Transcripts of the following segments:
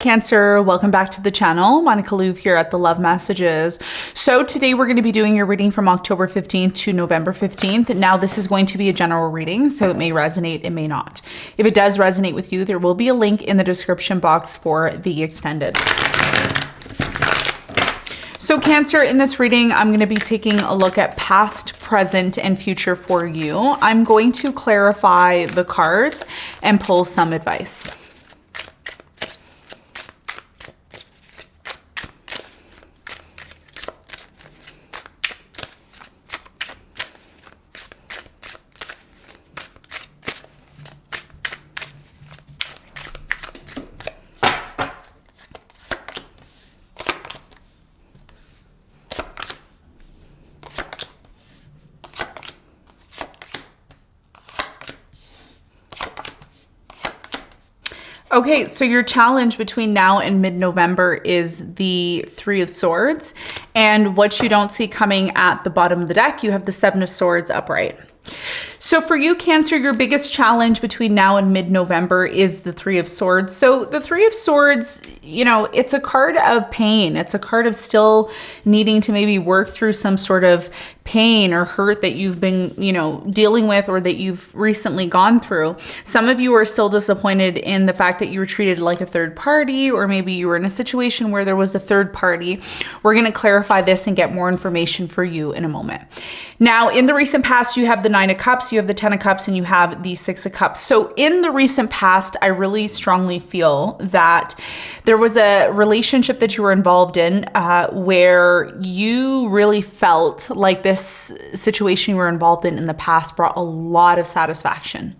Cancer, welcome back to the channel. Monica LUVE here at the Love Messages. So today we're going to be doing your reading from October 15th to November 15th. Now this is going to be a general reading, so it may resonate, it may not. If it does resonate with you, there will be a link in the description box for the extended. So Cancer, in this reading, I'm going to be taking a look at past, present, and future for you. I'm going to clarify the cards and pull some advice. Okay, so your challenge between now and mid-November is the Three of Swords. And what you don't see coming at the bottom of the deck, you have the Seven of Swords upright. So for you, Cancer, your biggest challenge between now and mid-November is the Three of Swords. So the Three of Swords, you know, it's a card of pain. It's a card of still needing to maybe work through some sort of pain or hurt that you've been, you know, dealing with or that you've recently gone through. Some of you are still disappointed in the fact that you were treated like a third party, or maybe you were in a situation where there was a third party. We're going to clarify this and get more information for you in a moment. Now, in the recent past, you have the Nine of Cups, you have the Ten of Cups, and you have the Six of Cups. So in the recent past, I really strongly feel that there was a relationship that you were involved in where you really felt like this situation you were involved in the past brought a lot of satisfaction,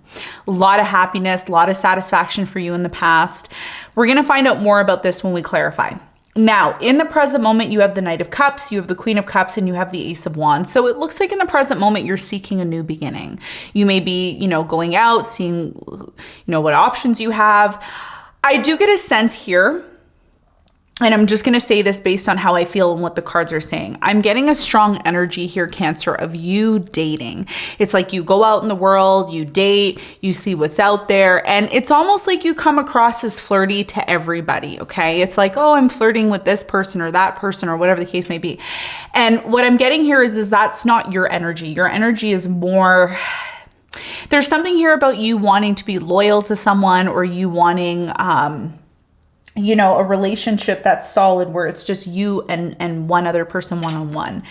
a lot of happiness, a lot of satisfaction for you in the past. We're going to find out more about this when we clarify. Now, in the present moment, you have the Knight of Cups, you have the Queen of Cups, and you have the Ace of Wands. So it looks like in the present moment, you're seeking a new beginning. You may be, you know, going out, seeing, you know, what options you have. I do get a sense here, and I'm just going to say this based on how I feel and what the cards are saying. I'm getting a strong energy here, Cancer, of you dating. It's like you go out in the world, you date, you see what's out there, and it's almost like you come across as flirty to everybody, okay? It's like, oh, I'm flirting with this person or that person or whatever the case may be. And what I'm getting here is that's not your energy. Your energy is more... There's something here about you wanting to be loyal to someone, or you wanting... you know, a relationship that's solid where it's just you and one other person one-on-one.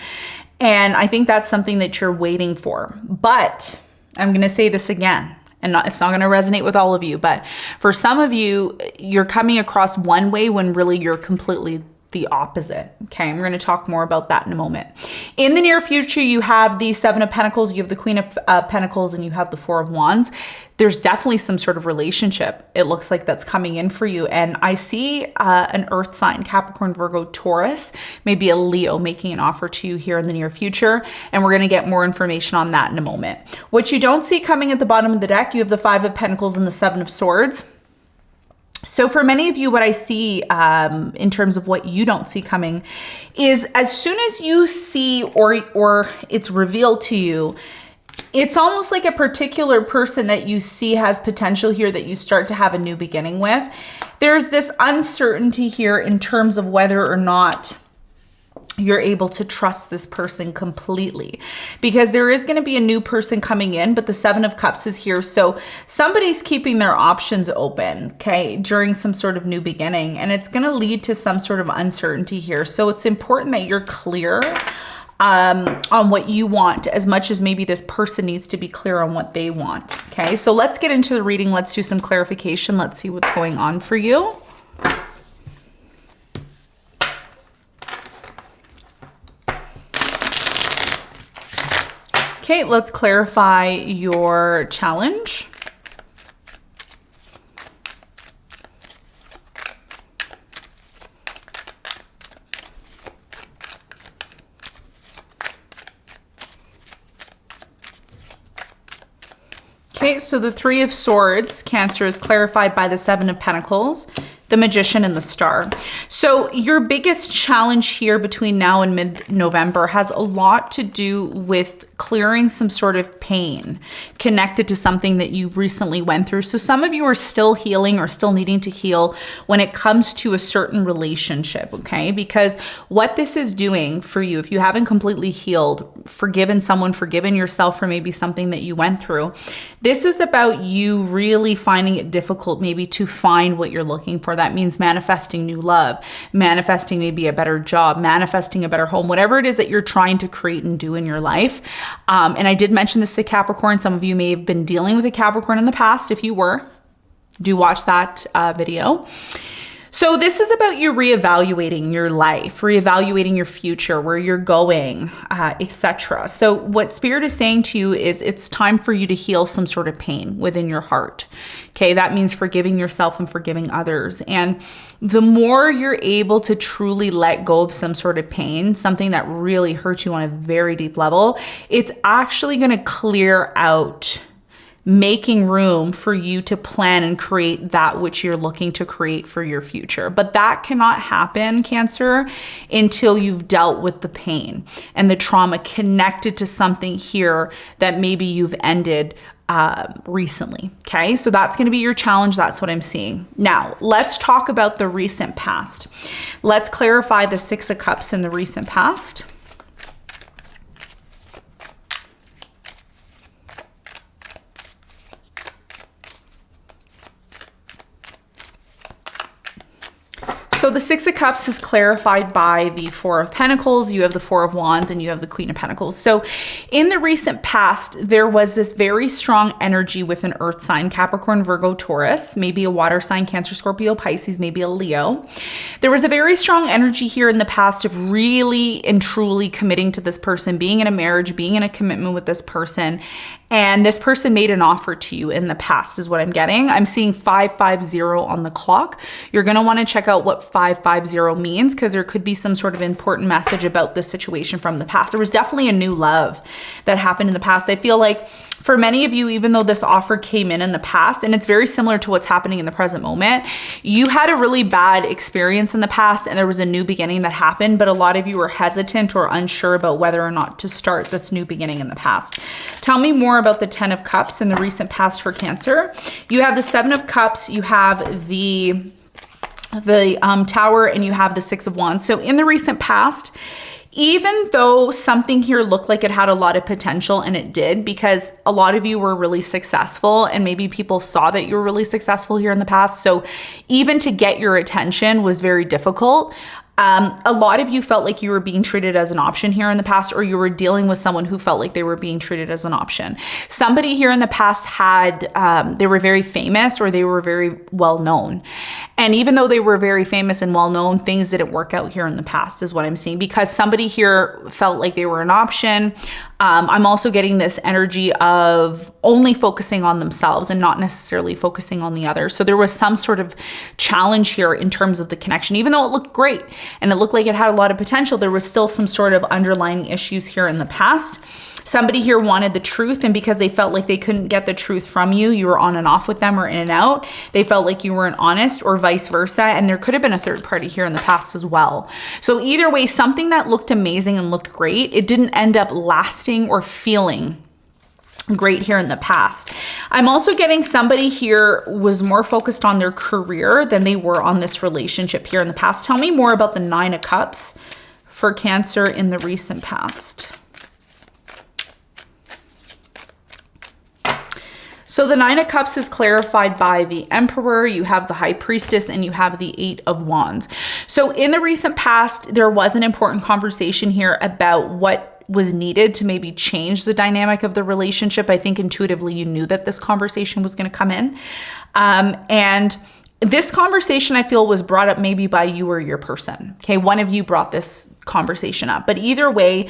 And I think that's something that you're waiting for. But I'm going to say this again, and it's not going to resonate with all of you, but for some of you, you're coming across one way when really you're completely the opposite. Okay, we're going to talk more about that in a moment. In the near future, you have the Seven of Pentacles, you have the Queen of Pentacles, and you have the Four of Wands. There's definitely some sort of relationship, it looks like, that's coming in for you. And I see an earth sign, Capricorn, Virgo, Taurus, maybe a Leo making an offer to you here in the near future. And we're going to get more information on that in a moment. What you don't see coming at the bottom of the deck, you have the Five of Pentacles and the Seven of Swords. So for many of you, what I see in terms of what you don't see coming is as soon as you see or it's revealed to you, it's almost like a particular person that you see has potential here that you start to have a new beginning with. There's this uncertainty here in terms of whether or not you're able to trust this person completely, because there is going to be a new person coming in, but the Seven of Cups is here. So somebody's keeping their options open, okay, during some sort of new beginning, and it's going to lead to some sort of uncertainty here. So it's important that you're clear on what you want, as much as maybe this person needs to be clear on what they want. Okay, so let's get into the reading. Let's do some clarification. Let's see what's going on for you. Okay, let's clarify your challenge. Okay, so the Three of Swords, Cancer, is clarified by the Seven of Pentacles, the Magician, and the Star. So your biggest challenge here between now and mid-November has a lot to do with clearing some sort of pain connected to something that you recently went through. So some of you are still healing or still needing to heal when it comes to a certain relationship, okay? Because what this is doing for you, if you haven't completely healed, forgiven someone, forgiven yourself for maybe something that you went through, this is about you really finding it difficult maybe to find what you're looking for. That means manifesting new love, manifesting maybe a better job, manifesting a better home, whatever it is that you're trying to create and do in your life. And I did mention this to Capricorn. Some of you may have been dealing with a Capricorn in the past. If you were, do watch that video. So this is about you reevaluating your life, reevaluating your future, where you're going, etc. So what Spirit is saying to you is it's time for you to heal some sort of pain within your heart. Okay, that means forgiving yourself and forgiving others. And the more you're able to truly let go of some sort of pain, something that really hurts you on a very deep level, it's actually going to clear out, making room for you to plan and create that which you're looking to create for your future. But that cannot happen, Cancer, until you've dealt with the pain and the trauma connected to something here that maybe you've ended recently. Okay, so that's going to be your challenge. That's what I'm seeing. Now, let's talk about the recent past. Let's clarify the Six of Cups in the recent past. So the Six of Cups is clarified by the Four of Pentacles. You have the Four of Wands and you have the Queen of Pentacles. So in the recent past, there was this very strong energy with an earth sign, Capricorn, Virgo, Taurus, maybe a water sign, Cancer, Scorpio, Pisces, maybe a Leo. There was a very strong energy here in the past of really and truly committing to this person, being in a marriage, being in a commitment with this person. And this person made an offer to you in the past is what I'm getting. I'm seeing 550 on the clock. You're going to want to check out what 550 means because there could be some sort of important message about this situation from the past. There was definitely a new love that happened in the past. I feel like for many of you, even though this offer came in the past, and it's very similar to what's happening in the present moment, you had a really bad experience in the past and there was a new beginning that happened, but a lot of you were hesitant or unsure about whether or not to start this new beginning in the past. Tell me more about the 10 of Cups in the recent past for Cancer. You have the 7 of Cups, you have the Tower, and you have the 6 of Wands. So in the recent past, even though something here looked like it had a lot of potential, and it did, because a lot of you were really successful and maybe people saw that you were really successful here in the past. So even to get your attention was very difficult. A lot of you felt like you were being treated as an option here in the past, or you were dealing with someone who felt like they were being treated as an option. Somebody here in the past had, they were very famous or they were very well known. And even though they were very famous and well known, things didn't work out here in the past is what I'm seeing, because somebody here felt like they were an option. I'm also getting this energy of only focusing on themselves and not necessarily focusing on the others. So there was some sort of challenge here in terms of the connection. Even though it looked great and it looked like it had a lot of potential, there was still some sort of underlying issues here in the past. Somebody here wanted the truth, and because they felt like they couldn't get the truth from you, you were on and off with them or in and out. They felt like you weren't honest, or vice versa. And there could have been a third party here in the past as well. So either way, something that looked amazing and looked great, it didn't end up lasting or feeling great here in the past. I'm also getting somebody here was more focused on their career than they were on this relationship here in the past. Tell me more about the 9 of Cups for Cancer in the recent past. So the 9 of Cups is clarified by the Emperor, you have the High Priestess, and you have the 8 of Wands. So in the recent past, there was an important conversation here about what was needed to maybe change the dynamic of the relationship. I think intuitively you knew that this conversation was going to come in. And this conversation, I feel, was brought up maybe by you or your person. Okay, one of you brought this conversation up. But either way,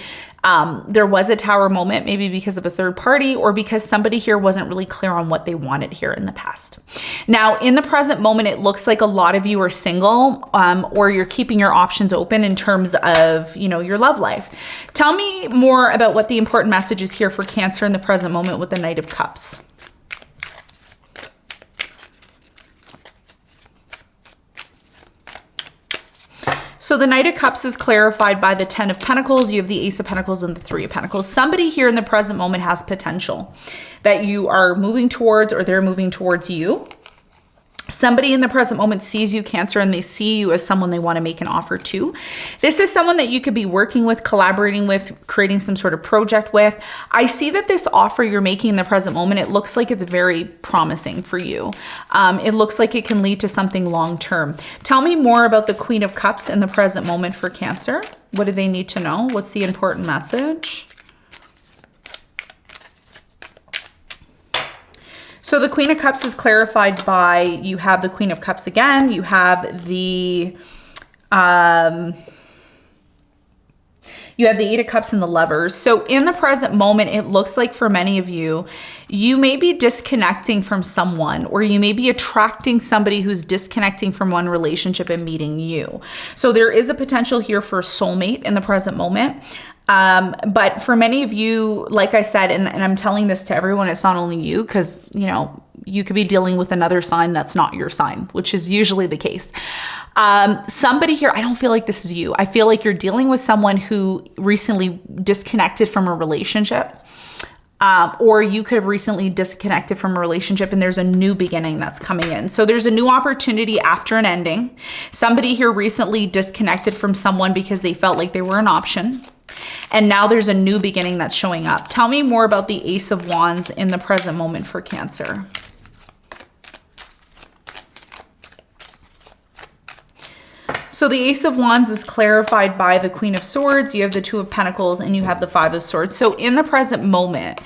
there was a Tower moment, maybe because of a third party or because somebody here wasn't really clear on what they wanted here in the past. Now, in the present moment, it looks like a lot of you are single, or you're keeping your options open in terms of, you know, your love life. Tell me more about what the important message is here for Cancer in the present moment with the Knight of Cups. So the Knight of Cups is clarified by the 10 of Pentacles. You have the Ace of Pentacles and the 3 of Pentacles. Somebody here in the present moment has potential that you are moving towards, or they're moving towards you. Somebody in the present moment sees you, Cancer, and they see you as someone they want to make an offer to. This is someone that you could be working with, collaborating with, creating some sort of project with. I see that this offer you're making in the present moment, it looks like it's very promising for you. It looks like it can lead to something long-term. Tell me more about the Queen of Cups in the present moment for Cancer. What do they need to know? What's the important message? So the Queen of Cups is clarified by, you have the Queen of Cups again, you have the Eight of Cups and the Lovers. So in the present moment, it looks like for many of you, you may be disconnecting from someone, or you may be attracting somebody who's disconnecting from one relationship and meeting you. So there is a potential here for a soulmate in the present moment. But for many of you, like I said, and I'm telling this to everyone, it's not only you, because, you know, you could be dealing with another sign that's not your sign, which is usually the case. Somebody here, I don't feel like this is you. I feel like you're dealing with someone who recently disconnected from a relationship. Or you could have recently disconnected from a relationship and there's a new beginning that's coming in. So there's a new opportunity after an ending. Somebody here recently disconnected from someone because they felt like they were an option. And now there's a new beginning that's showing up. Tell me more about the Ace of Wands in the present moment for Cancer. So the Ace of Wands is clarified by the Queen of Swords. You have the Two of Pentacles and you have the Five of Swords. So in the present moment,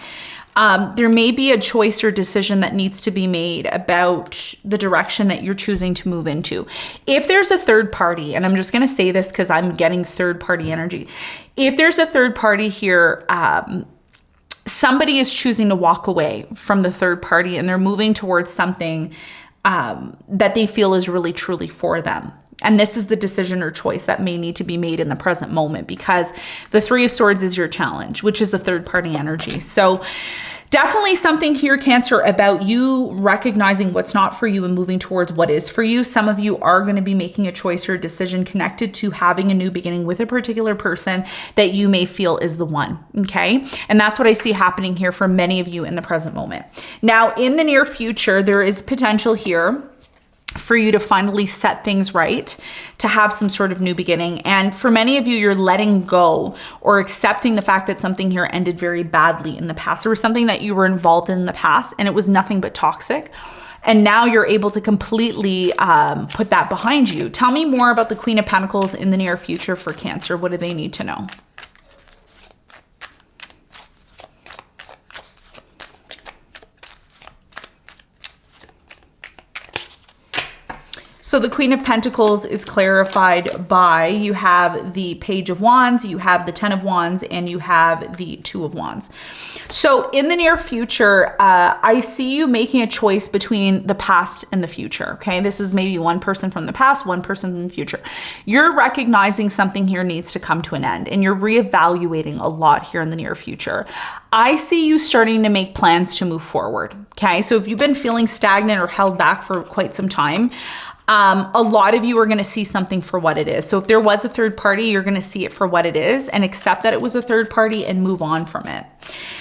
there may be a choice or decision that needs to be made about the direction that you're choosing to move into. If there's a third party, and I'm just going to say this because I'm getting third party energy. If there's a third party here, somebody is choosing to walk away from the third party and they're moving towards something that they feel is really truly for them. And this is the decision or choice that may need to be made in the present moment, because the Three of Swords is your challenge, which is the third party energy. So definitely something here, Cancer, about you recognizing what's not for you and moving towards what is for you. Some of you are going to be making a choice or a decision connected to having a new beginning with a particular person that you may feel is the one. Okay. And that's what I see happening here for many of you in the present moment. Now, in the near future, there is potential here for you to finally set things right, to have some sort of new beginning. And for many of you, you're letting go or accepting the fact that something here ended very badly in the past. There was something that you were involved in the past and it was nothing but toxic. And now you're able to completely put that behind you. Tell me more about the Queen of Pentacles in the near future for Cancer. What do they need to know? So the Queen of Pentacles is clarified by, you have the Page of Wands, you have the 10 of Wands, and you have the 2 of Wands. So in the near future, I see you making a choice between the past and the future, okay? This is maybe one person from the past, one person from the future. You're recognizing something here needs to come to an end, and you're reevaluating a lot here in the near future. I see you starting to make plans to move forward, okay? So if you've been feeling stagnant or held back for quite some time, a lot of you are going to see something for what it is. So if there was a third party, you're going to see it for what it is and accept that it was a third party and move on from it.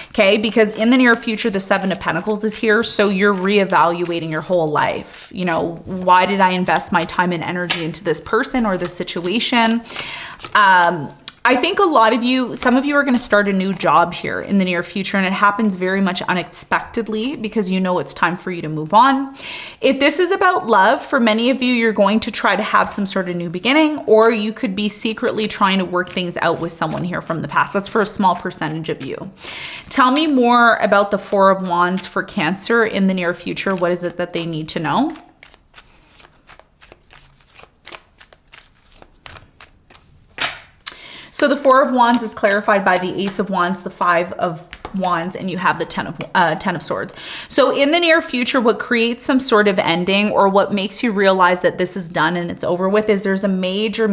Okay, because in the near future, the 7 of Pentacles is here. So you're reevaluating your whole life. You know, why did I invest my time and energy into this person or this situation? I think a lot of you, some of you are going to start a new job here in the near future, and it happens very much unexpectedly because you know it's time for you to move on. If this is about love, for many of you, you're going to try to have some sort of new beginning, or you could be secretly trying to work things out with someone here from the past. That's for a small percentage of you. Tell me more about the 4 of Wands for Cancer in the near future. What is it that they need to know? So the 4 of Wands is clarified by the Ace of Wands, the 5 of Wands and you have the Ten of Swords. So in the near future, what creates some sort of ending or what makes you realize that this is done and it's over with is there's a major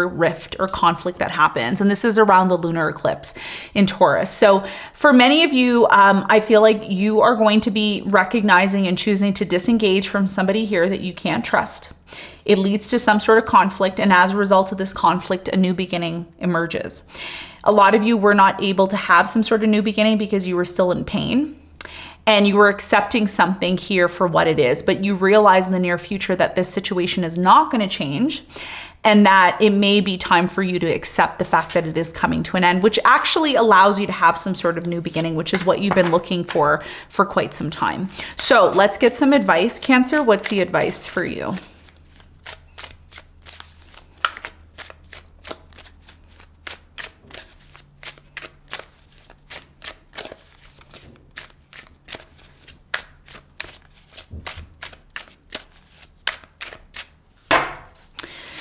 rift or conflict that happens. And this is around the lunar eclipse in Taurus. So for many of you, I feel like you are going to be recognizing and choosing to disengage from somebody here that you can't trust. It leads to some sort of conflict, and as a result of this conflict, a new beginning emerges. A lot of you were not able to have some sort of new beginning because you were still in pain and you were accepting something here for what it is, but you realize in the near future that this situation is not going to change and that it may be time for you to accept the fact that it is coming to an end, which actually allows you to have some sort of new beginning, which is what you've been looking for quite some time. So let's get some advice, Cancer. What's the advice for you?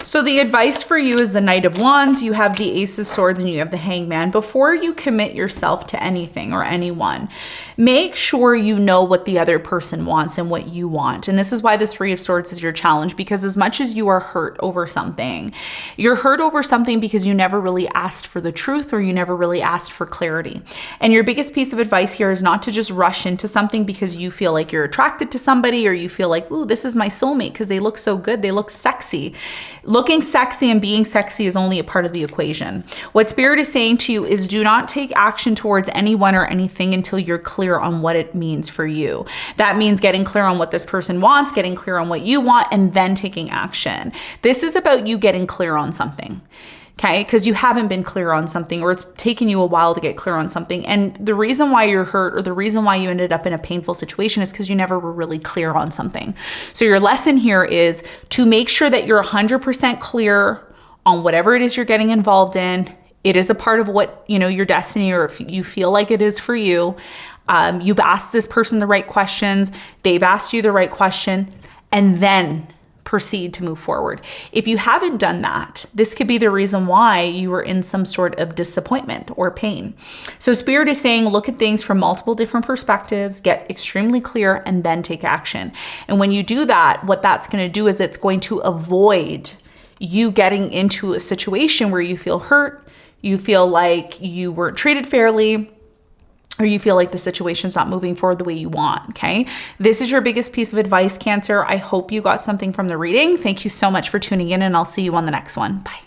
So the advice for you is the Knight of Wands, you have the Ace of Swords, and you have the Hangman. Before you commit yourself to anything or anyone, make sure you know what the other person wants and what you want. And this is why the Three of Swords is your challenge, because as much as you are hurt over something, you're hurt over something because you never really asked for the truth or you never really asked for clarity. And your biggest piece of advice here is not to just rush into something because you feel like you're attracted to somebody or you feel like, ooh, this is my soulmate because they look so good, they look sexy. Looking sexy and being sexy is only a part of the equation. What Spirit is saying to you is do not take action towards anyone or anything until you're clear on what it means for you. That means getting clear on what this person wants, getting clear on what you want, and then taking action. This is about you getting clear on something. Okay, because you haven't been clear on something, or it's taken you a while to get clear on something. And the reason why you're hurt or the reason why you ended up in a painful situation is because you never were really clear on something. So your lesson here is to make sure that you're 100% clear on whatever it is you're getting involved in. It is a part of what, you know, your destiny, or if you feel like it is for you. You've asked this person the right questions. They've asked you the right question, and then proceed to move forward. If you haven't done that, this could be the reason why you were in some sort of disappointment or pain. So Spirit is saying, look at things from multiple different perspectives, get extremely clear, and then take action. And when you do that, what that's going to do is it's going to avoid you getting into a situation where you feel hurt, you feel like you weren't treated fairly, or you feel like the situation's not moving forward the way you want, okay? This is your biggest piece of advice, Cancer. I hope you got something from the reading. Thank you so much for tuning in, and I'll see you on the next one. Bye.